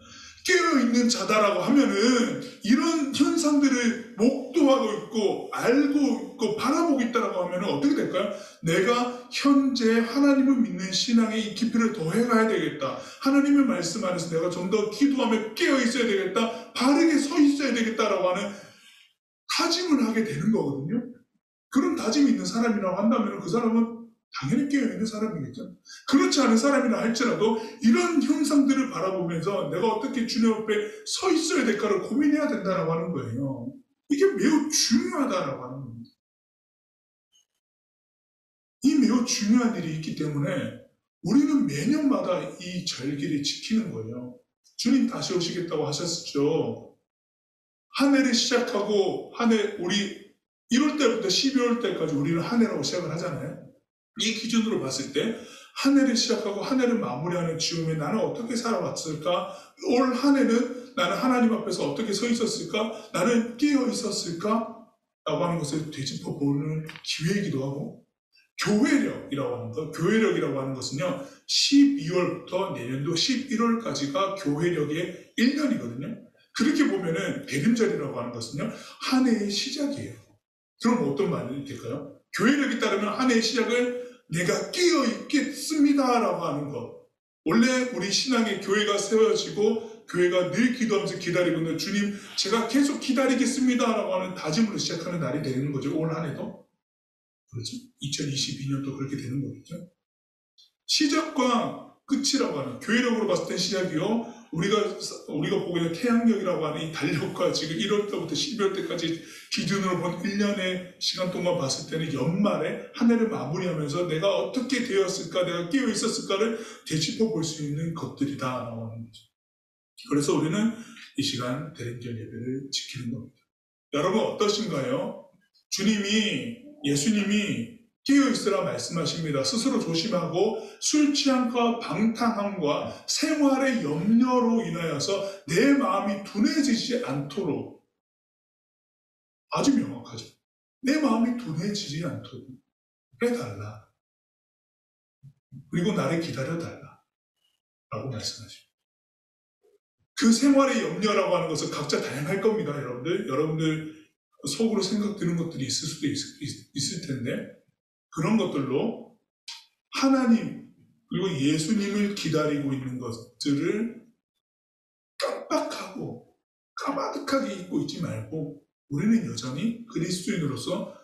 깨어있는 자다라고 하면은 이런 현상들을 목도하고 있고 알고 있고 바라보고 있다라고 하면은 어떻게 될까요? 내가 현재 하나님을 믿는 신앙의 이 깊이를 더해가야 되겠다. 하나님의 말씀 안에서 내가 좀 더 기도하며 깨어있어야 되겠다. 바르게 서 있어야 되겠다라고 하는 다짐을 하게 되는 거거든요. 그런 다짐이 있는 사람이라고 한다면 그 사람은 당연히 깨어있는 사람이겠죠. 그렇지 않은 사람이라 할지라도 이런 현상들을 바라보면서 내가 어떻게 주님 앞에 서 있어야 될까를 고민해야 된다라고 하는 거예요. 이게 매우 중요하다라고 하는 겁니다. 이 매우 중요한 일이 있기 때문에 우리는 매년마다 이 절기를 지키는 거예요. 주님 다시 오시겠다고 하셨죠. 한 해를 시작하고 우리 1월 때부터 12월 때까지 우리는 한 해라고 시작을 하잖아요. 이 기준으로 봤을 때 한 해를 시작하고 한 해를 마무리하는 즈음에 나는 어떻게 살아왔을까? 올 한 해는 나는 하나님 앞에서 어떻게 서 있었을까? 나는 깨어 있었을까? 라고 하는 것을 되짚어 보는 기회이기도 하고 교회력이라고 하는 것, 교회력이라고 하는 것은요 12월부터 내년도 11월까지가 교회력의 1년이거든요. 그렇게 보면은 대림절이라고 하는 것은요 한 해의 시작이에요. 그럼 어떤 말이 될까요? 교회력에 따르면 한 해의 시작을 내가 깨어 있겠습니다라고 하는 것. 원래 우리 신앙의 교회가 세워지고 교회가 늘 기도하면서 기다리고 있는 주님 제가 계속 기다리겠습니다라고 하는 다짐으로 시작하는 날이 되는 거죠. 올 한 해도. 그렇죠? 2022년도 그렇게 되는 거겠죠. 시작과 끝이라고 하는 교회력으로 봤을 때 시작이요. 우리가 보고 있는 태양력이라고 하는 이 달력과 지금 1월 때부터 12월 때까지 기준으로 본 1년의 시간 동안 봤을 때는 연말에 한 해를 마무리하면서 내가 어떻게 되었을까, 내가 깨어 있었을까를 되짚어 볼 수 있는 것들이다라고 하는 거죠. 그래서 우리는 이 시간 대림절 예배를 지키는 겁니다. 여러분 어떠신가요? 예수님이 깨어있으라 말씀하십니다. 스스로 조심하고 술 취함과 방탕함과 생활의 염려로 인하여서 내 마음이 둔해지지 않도록 아주 명확하죠. 내 마음이 둔해지지 않도록 해달라. 그리고 나를 기다려달라. 라고 말씀하십니다. 그 생활의 염려라고 하는 것은 각자 다양할 겁니다. 여러분들 속으로 생각드는 것들이 있을 수도 있을 텐데 그런 것들로 하나님 그리고 예수님을 기다리고 있는 것들을 깜빡하고 까마득하게 잊고 있지 말고 우리는 여전히 그리스도인으로서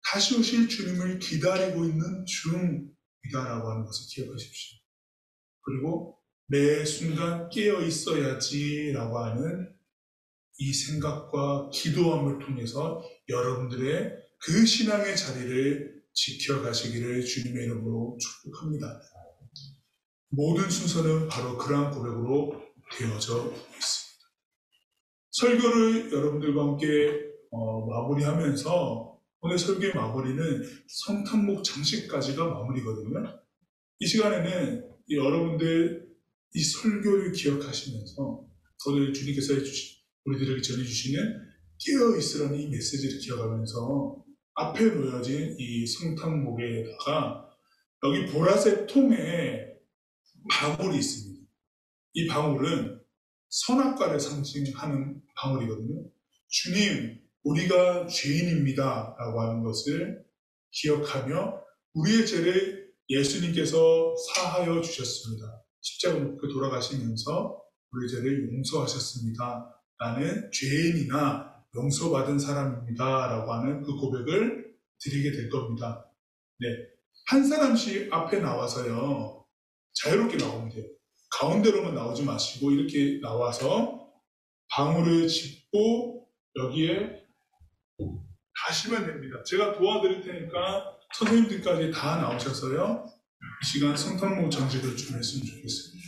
다시 오실 주님을 기다리고 있는 중이다라고 하는 것을 기억하십시오. 그리고 매 순간 깨어 있어야지라고 하는 이 생각과 기도함을 통해서 여러분들의 그 신앙의 자리를 지켜가시기를 주님의 이름으로 축복합니다. 모든 순서는 바로 그러한 고백으로 되어져 있습니다. 설교를 여러분들과 함께 마무리하면서 오늘 설교의 마무리는 성탄목 장식까지가 마무리거든요. 이 시간에는 여러분들 이 설교를 기억하시면서 오늘 주님께서 우리들에게 전해주시는 깨어있으라는 이 메시지를 기억하면서 앞에 놓여진 이 성탄목에다가 여기 보라색 통에 방울이 있습니다. 이 방울은 선악과를 상징하는 방울이거든요. 주님, 우리가 죄인입니다 라고 하는 것을 기억하며 우리의 죄를 예수님께서 사하여 주셨습니다. 십자가 못 박혀 돌아가시면서 우리 죄를 용서하셨습니다. 나는 죄인이나 용서받은 사람입니다. 라고 하는 그 고백을 드리게 될 겁니다. 네, 한 사람씩 앞에 나와서요. 자유롭게 나오면 돼요. 가운데로만 나오지 마시고 이렇게 나와서 방울을 짚고 여기에 하시면 됩니다. 제가 도와드릴 테니까 선생님들까지 다 나오셔서요. 이 시간 성탄목 장식을 좀 했으면 좋겠습니다.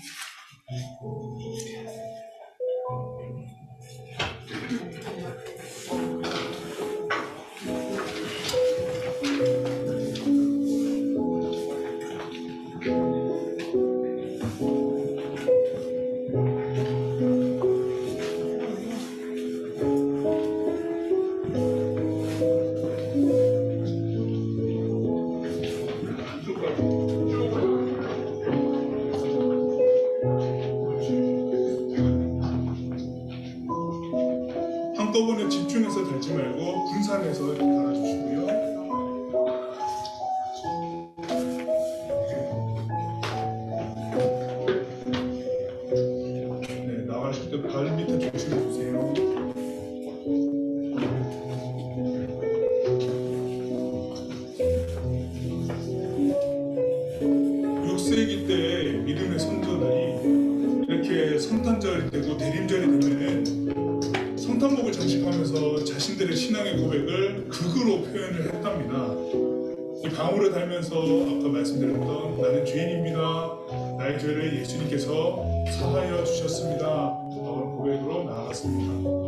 한꺼번에 집중해서 들지 말고 분산해서 이렇게 달아주시고요. 네, 나가실 때 발 밑에 조심해주세요. 육세기 때 믿음의 선조들이 이렇게 성탄절 되고 대림절이 되면은 성탄목을 장식하면서 자신들의 신앙의 고백을 극으로 표현을 했답니다. 이 방울을 달면서 아까 말씀드렸던 나는 죄인입니다. 나의 죄를 예수님께서 사하여 주셨습니다. 라는 고백으로 나아갔습니다.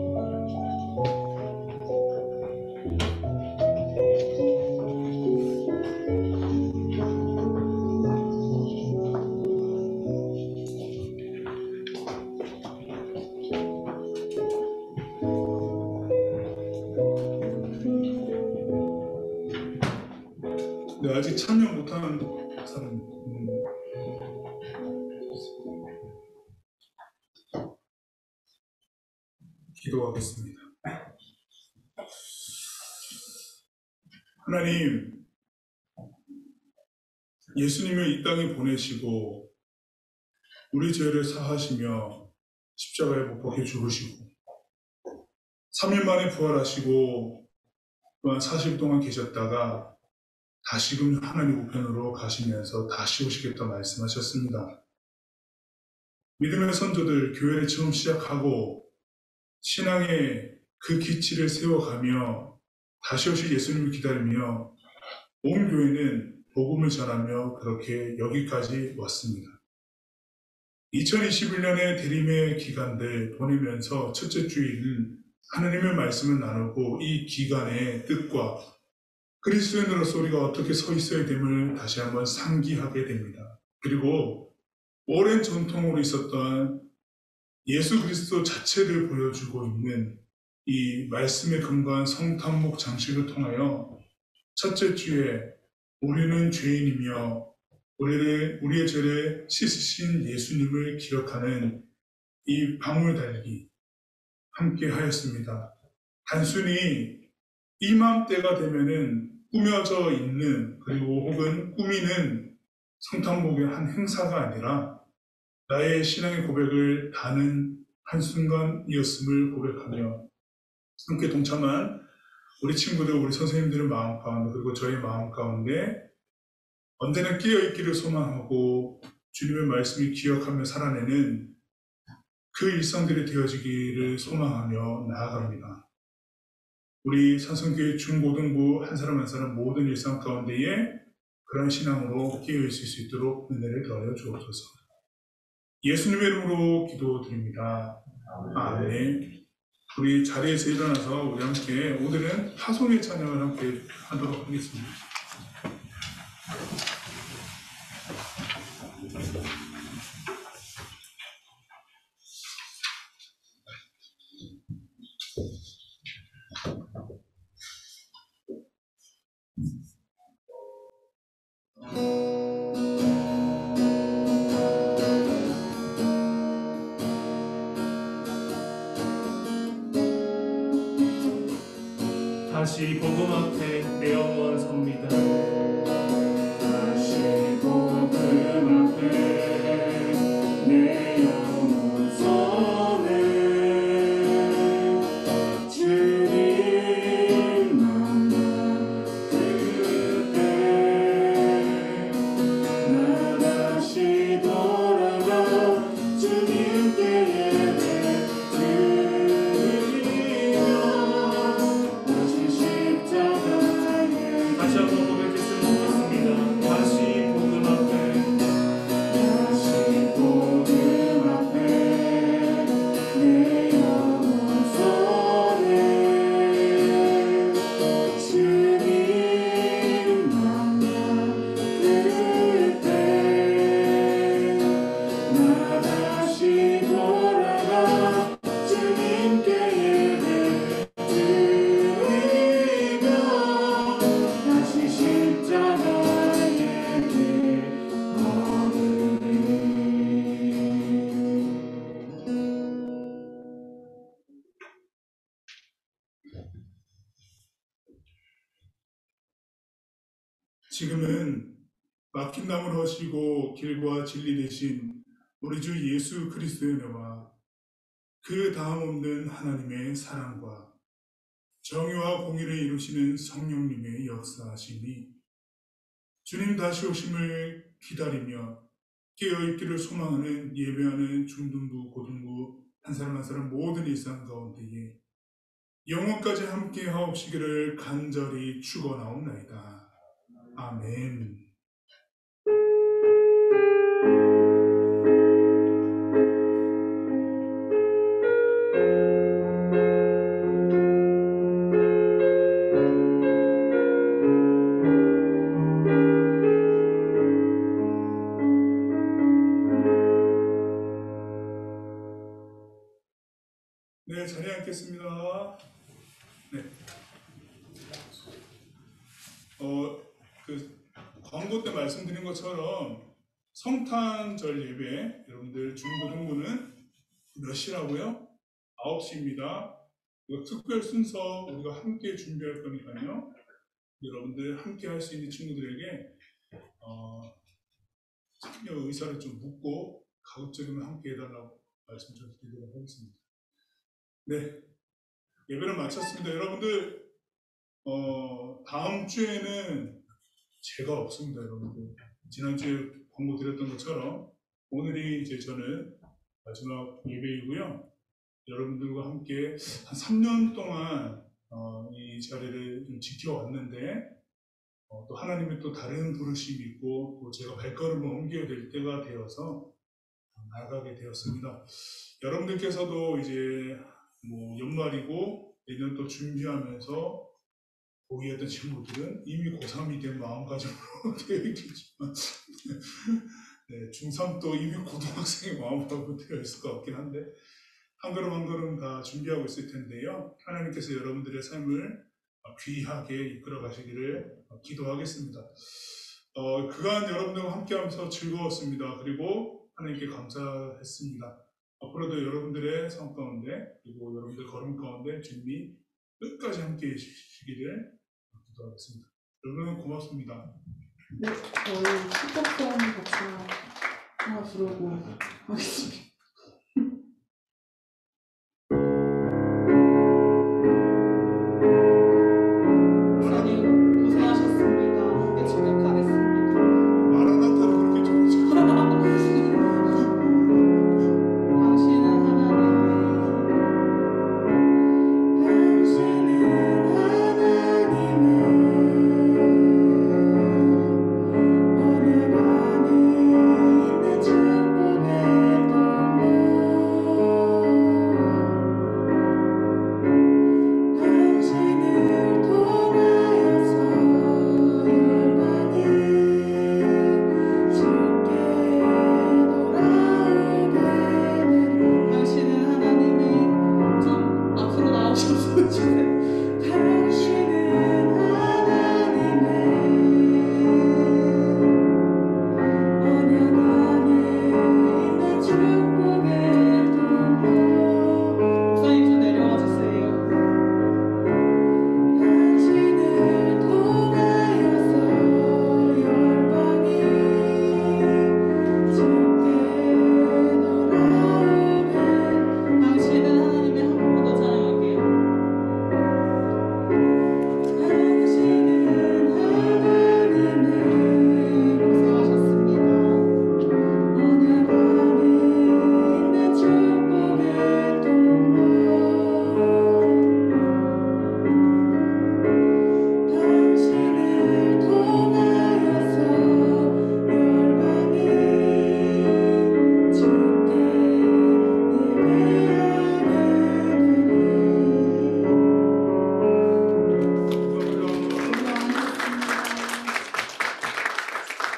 네, 아직 참여 못하는 사람 기도하겠습니다. 하나님, 예수님을 이 땅에 보내시고 우리 죄를 사하시며 십자가에 못 박혀 죽으시고 3일 만에 부활하시고 또한 40일 동안 계셨다가 다시금 하나님 우편으로 가시면서 다시 오시겠다 말씀하셨습니다. 믿음의 선조들 교회를 처음 시작하고 신앙의 그 기치를 세워가며 다시 오실 예수님을 기다리며 온 교회는 복음을 전하며 그렇게 여기까지 왔습니다. 2021년의 대림의 기간들 보내면서 첫째 주일은 하나님의 말씀을 나누고 이 기간의 뜻과 그리스도인으로서 우리가 어떻게 서 있어야 됨을 다시 한번 상기하게 됩니다. 그리고 오랜 전통으로 있었던 예수 그리스도 자체를 보여주고 있는 이 말씀에 근거한 성탄목 장식을 통하여 첫째 주에 우리는 죄인이며 우리의 죄를 씻으신 예수님을 기억하는 이 방울 달기 함께 하였습니다. 단순히 이맘때가 되면은 꾸며져 있는 그리고 혹은 꾸미는 성탄목의 한 행사가 아니라 나의 신앙의 고백을 다는 한순간이었음을 고백하며 함께 동참한 우리 친구들, 우리 선생님들의 마음 가운데 그리고 저의 마음 가운데 언제나 깨어있기를 소망하고 주님의 말씀을 기억하며 살아내는 그 일상들이 되어지기를 소망하며 나아갑니다. 우리 산성교회 중고등부 한 사람 한 사람 모든 일상 가운데에 그런 신앙으로 깨어있을 수 있도록 은혜를 더하여 주옵소서. 예수님의 이름으로 기도드립니다. 아멘. 우리 자리에서 일어나서 우리 함께 오늘은 파송의 찬양을 함께 하도록 하겠습니다. 다시 복음 앞에 내 영혼 섭니다. 다시 내 영혼 손에 주님 만나 그때 나 다시 돌아가 주님께 예배 드리며 다시 십자가에 다시 한번 고백했으면 좋겠습니다. 다시 복음 앞에 내 영혼 손에 주님 만나 그때 나 다시 돌아가 주님께 예배 드리며 다시 십자가에 지금은 막힌 담을 허시고 길과 진리 되신 우리 주 예수 그리스도의 은혜와 그 다음 없는 하나님의 사랑과 정의와 공의를 이루시는 성령님의 역사하심이 주님 다시 오심을 기다리며 깨어있기를 소망하는 예배하는 중등부, 고등부 한 사람 한 사람 모든 일상 가운데에 영원까지 함께 하옵시기를 간절히 축원하옵나이다. 아멘. 네, 자리에 앉겠습니다. 네. 광고 때 말씀드린 것처럼 성탄절 예배, 여러분들 중고등부는 몇 시라고요? 9시입니다. 이거 특별 순서 우리가 함께 준비할 거니까요. 여러분들 함께 할 수 있는 친구들에게 참여 의사를 좀 묻고 가급적이면 함께 해달라고 말씀 좀 드리도록 하겠습니다. 네, 예배를 마쳤습니다. 여러분들 다음 주에는 제가 없습니다. 여러분들 지난주에 광고 드렸던 것처럼 오늘이 이제 저는 마지막 예배이고요. 여러분들과 함께 한 3년 동안 이 자리를 좀 지켜왔는데 또 하나님의 또 다른 부르심이 있고 또 제가 발걸음을 옮겨야 될 때가 되어서 나가게 되었습니다. 여러분들께서도 이제 뭐 연말이고 내년 또 준비하면서 보이었던 친구들은 이미 고3이 된 마음가짐으로 되어 있겠지만 네, 중3도 이미 고등학생의 마음가짐으로 되어 있을 것 같긴 한데 한 걸음 한 걸음 다 준비하고 있을 텐데요. 하나님께서 여러분들의 삶을 귀하게 이끌어 가시기를 기도하겠습니다. 그간 여러분들과 함께하면서 즐거웠습니다. 그리고 하나님께 감사했습니다. 앞으로도 여러분들의 삶 가운데 그리고 여러분들 걸음 가운데 주님이 끝까지 함께해 주시기를 기도하겠습니다. 여러분 고맙습니다. 네, 저희 축복성 같이 하나 부르고 하겠습니다. 나오셔서